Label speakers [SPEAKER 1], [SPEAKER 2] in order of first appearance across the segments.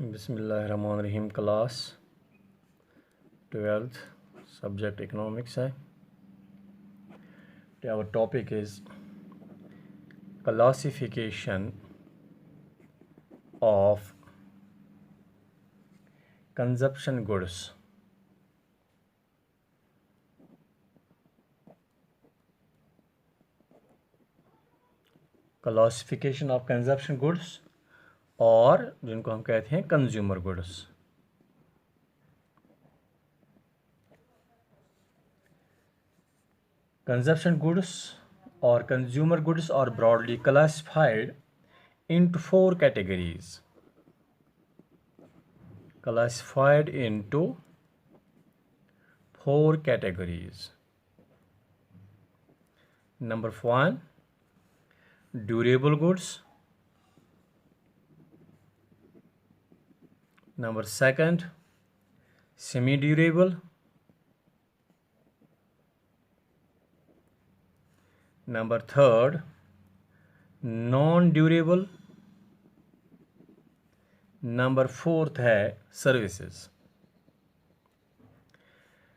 [SPEAKER 1] बिस्मिल्लाहिर्रहमानिर्रहीम। Class 12th subject economics है। Our topic is classification of consumption goods. Classification of consumption goods और जिनको हम कहते हैं consumer goods. Consumption goods or consumer goods are broadly classified into four categories. Classified into four categories. Number one, durable goods. Number second, semi-durable. Number third, non-durable. Number fourth है services.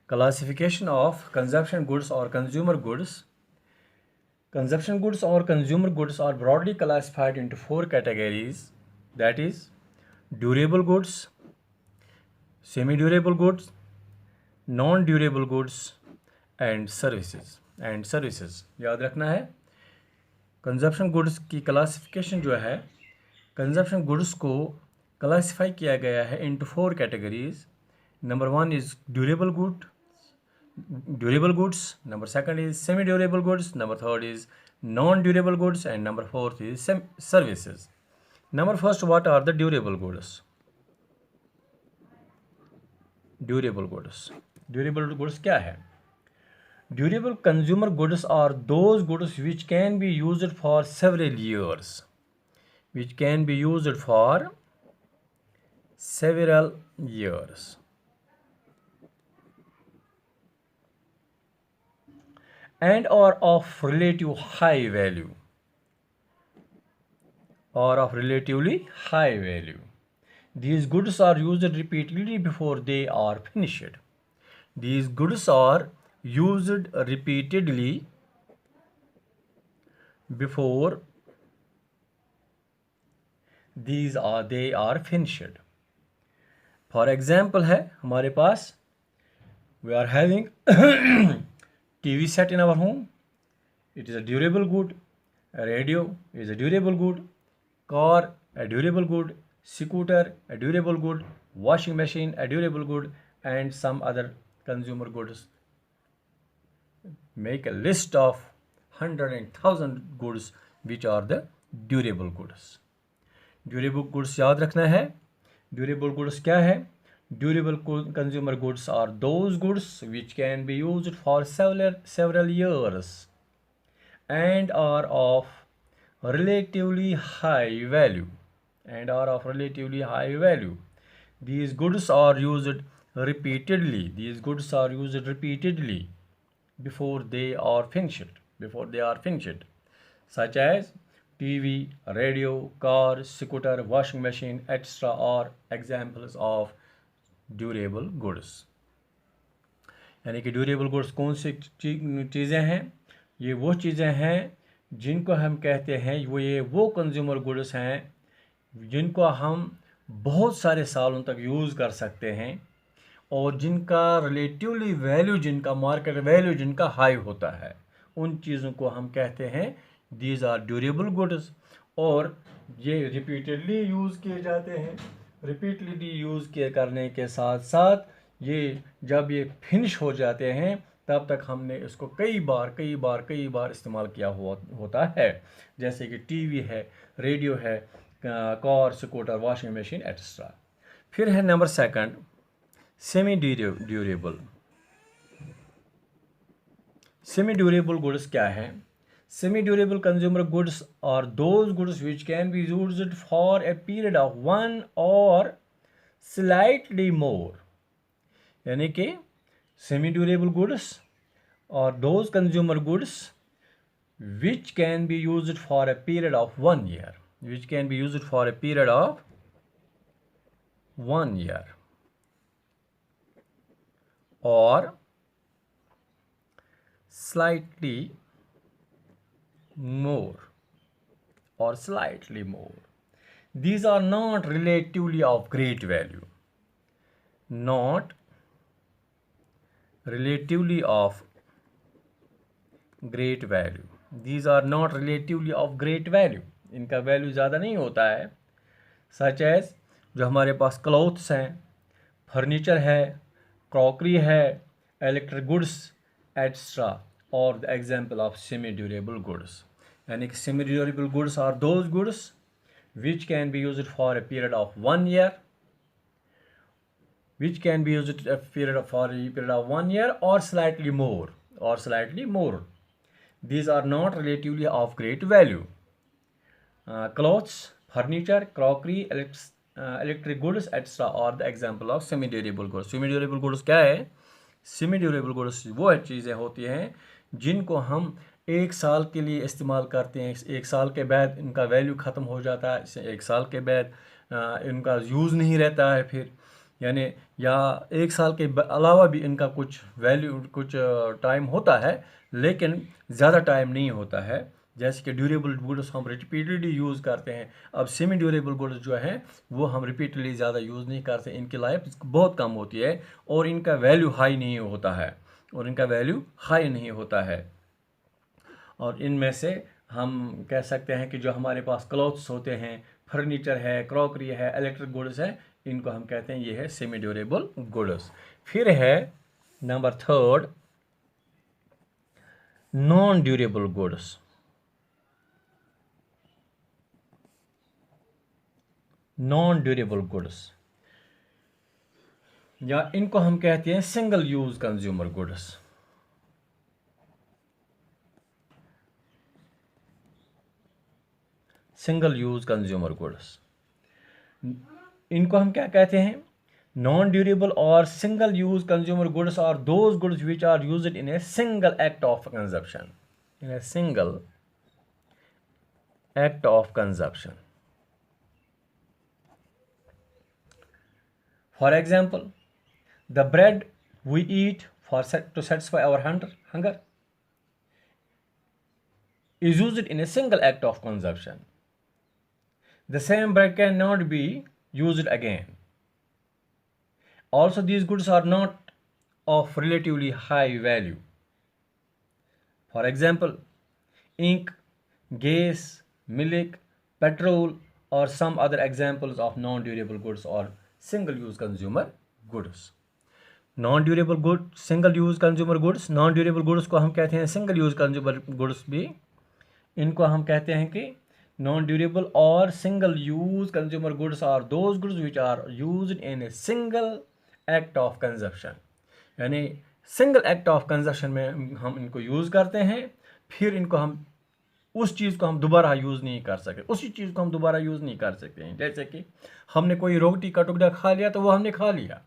[SPEAKER 1] Classification of consumption goods और consumer goods. Consumption goods और consumer goods are broadly classified into four categories, that is durable goods, semi durable goods, non durable goods and services. याद रखना है, consumption goods की classification जो है, consumption goods को classify किया गया है into four categories. Number one is durable goods, number second is semi durable goods, number third is non durable goods and number fourth is services. Number first, what are the durable goods? Durable goods क्या है? Durable consumer goods are those goods which can be used for several years, and are of relatively high value. These goods are used repeatedly before they are finished. These goods are used repeatedly before they are finished. For example है हमारे पास, we are having TV set in our home. It is a durable good. A radio is a durable good. Car a durable good. Scooter a durable good. Washing machine a durable good, and some other consumer goods. Make a list of 100 and 1000 goods which are the durable goods. Durable goods याद रखना है। Durable goods क्या है? Durable consumer goods are those goods which can be used for several years and are of relatively high value. These goods are used repeatedly. Before they are finished, such as TV, radio, car, scooter, washing machine, etc. are examples of durable goods. यानी कि durable goods कौन सी चीज़ें हैं? ये वो चीज़ें हैं जिनको हम कहते हैं वो कंज्यूमर गुड्स हैं जिनको हम बहुत सारे सालों तक यूज़ कर सकते हैं और जिनका रिलेटिवली वैल्यू, जिनका मार्केट वैल्यू जिनका हाई होता है, उन चीज़ों को हम कहते हैं दीज आर ड्यूरेबल गुड्स। और ये रिपीटेडली यूज़ किए जाते हैं। रिपीटली यूज़ किए करने के साथ साथ जब ये फिनिश हो जाते हैं तब तक हमने इसको कई बार इस्तेमाल किया होता है, जैसे कि टीवी है, रेडियो है, car, scooter, washing machine etcetera. फिर है number second, semi durable goods क्या है? Semi durable consumer goods are those goods which can be used for a period of 1 or slightly more. यानी कि semi durable goods are those consumer goods which can be used for a period of 1 year, 1 year or slightly more or slightly more. These are not relatively of great value. Not relatively of great value. These are not relatively of great value. इनका value ज़्यादा नहीं होता है. Such as जो हमारे पास clothes हैं, furniture है, क्रॉकरी है, इलेक्ट्रिक गुड्स एट्सट्रा और the example of semi durable goods. यानी कि semi durable goods are those goods which can be used for a period of 1 year, which can be used for a period of 1 year or slightly more. These are not relatively of great value. Clothes, furniture, crockery, electric goods etc. are the example of semi durable goods. Semi durable goods क्या है? Semi durable goods वो चीज़ें होती हैं जिनको हम 1 साल के लिए इस्तेमाल करते हैं. 1 साल के बाद इनका वैल्यू ख़त्म हो जाता है. 1 साल के बाद इनका यूज़ नहीं रहता है फिर, यानी या 1 साल के अलावा भी इनका कुछ वैल्यू कुछ टाइम होता है लेकिन ज़्यादा टाइम नहीं होता है. जैसे कि ड्यूरेबल गुड्स हम रिपीटेडली यूज़ करते हैं. अब सेमी ड्यूरेबल गुड्स जो हैं वो हम रिपीटेडली ज़्यादा यूज़ नहीं करते. इनकी लाइफ बहुत कम होती है और इनका वैल्यू हाई नहीं होता है. और इनमें से हम कह सकते हैं कि जो हमारे पास क्लॉथ्स होते हैं, फर्नीचर है, क्रॉकरी है, इलेक्ट्रिक गुड्स है, इनको हम कहते हैं ये है सेमी ड्यूरेबल गुड्स. फिर है number 3 non durable goods. Non durable goods या इनको हम कहते हैं single use consumer goods. Single use consumer goods इनको हम क्या कहते हैं? नॉन ड्यूरेबल और single use consumer goods are those goods which are used in a single act of consumption. In a single act of consumption. For example, the bread we eat to satisfy our hunger is used in a single act of consumption. The same bread cannot be used again. Also, these goods are not of relatively high value. For example, ink, gas, milk, petrol, or some other examples of non-durable goods or single use consumer goods. Non durable good, single use consumer goods. Non durable goods को हम कहते हैं single use consumer goods भी. इनको हम कहते हैं कि नॉन ड्यूरेबल और single use consumer goods are those goods which are used in a single act of consumption. यानी सिंगल एक्ट ऑफ कंजप्शन में हम इनको यूज़ करते हैं, फिर इनको हम उस चीज़ को हम दोबारा यूज़ नहीं कर सकते, उसी चीज़ को हम दोबारा यूज़ नहीं कर सकते हैं. जैसे कि हमने कोई रोटी का टुकड़ा खा लिया तो वो हमने खा लिया,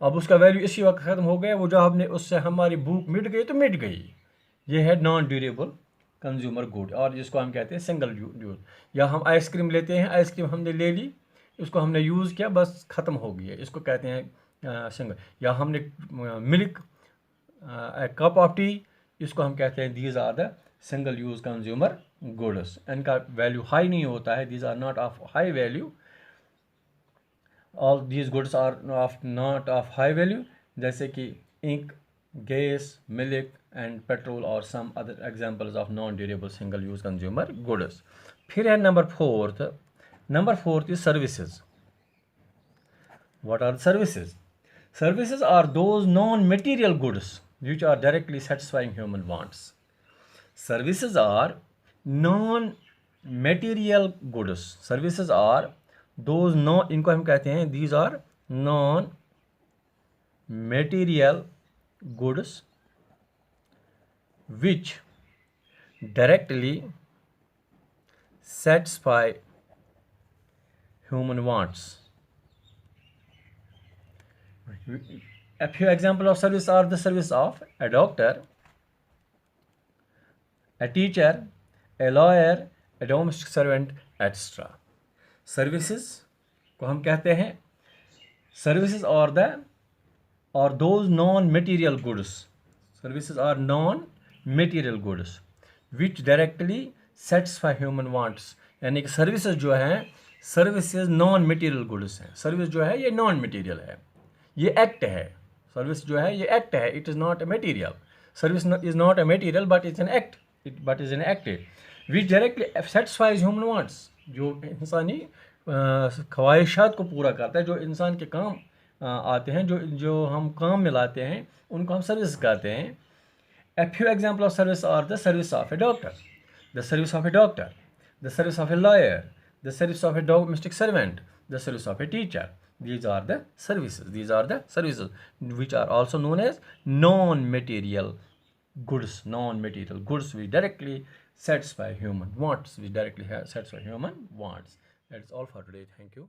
[SPEAKER 1] अब उसका वैल्यू इसी वक्त ख़त्म हो गया. वो जो हमने उससे हमारी भूख मिट गई तो मिट गई. ये है नॉन ड्यूरेबल कंज्यूमर गुड और जिसको हम कहते हैं सिंगल यूज. या हम आइसक्रीम लेते हैं, आइसक्रीम हमने ले ली, इसको हमने यूज़ किया, बस ख़त्म हो गई है, इसको कहते हैं सिंगल. या हमने मिल्क, कप ऑफ टी, इसको हम कहते हैं these are the single use consumer goods. इनका वैल्यू हाई नहीं होता है. These are not of high value. All these goods are not of high value, जैसे कि ink, gas, milk and petrol और some other examples of non durable single use consumer goods. फिर है number 4. Number 4 is services. What are services? Services are those non material goods which are directly satisfying human wants. Services are non-material goods. Services are those इनको हम कहते हैं these are non-material goods which directly satisfy human wants. A few examples of service are the service of a doctor, a teacher, a lawyer, a domestic servant, etc. Services को हम कहते हैं Services are those non-material goods. Services are non-material goods which directly satisfy human wants. यानी कि services जो हैं, services non material goods हैं. Service जो है ये नॉन मटेरियल है, ये एक्ट है. सर्विस जो है ये एक्ट है, it is not a material. Service is not a material but is an act, but is an act which directly satisfies human wants. जो इंसानी ख्वाहिशात को पूरा करता है, जो इंसान के काम आते हैं, जो हम काम में लाते हैं, उनको हम सर्विस कहते हैं. A few examples of service are the service of a doctor, the service of a doctor, the service of a lawyer, the service of a domestic servant, the service of a teacher. These are the services. These are the services which are also known as non-material goods. Non-material goods which directly satisfy human wants. Which directly satisfy human wants. That's all for today. Thank you.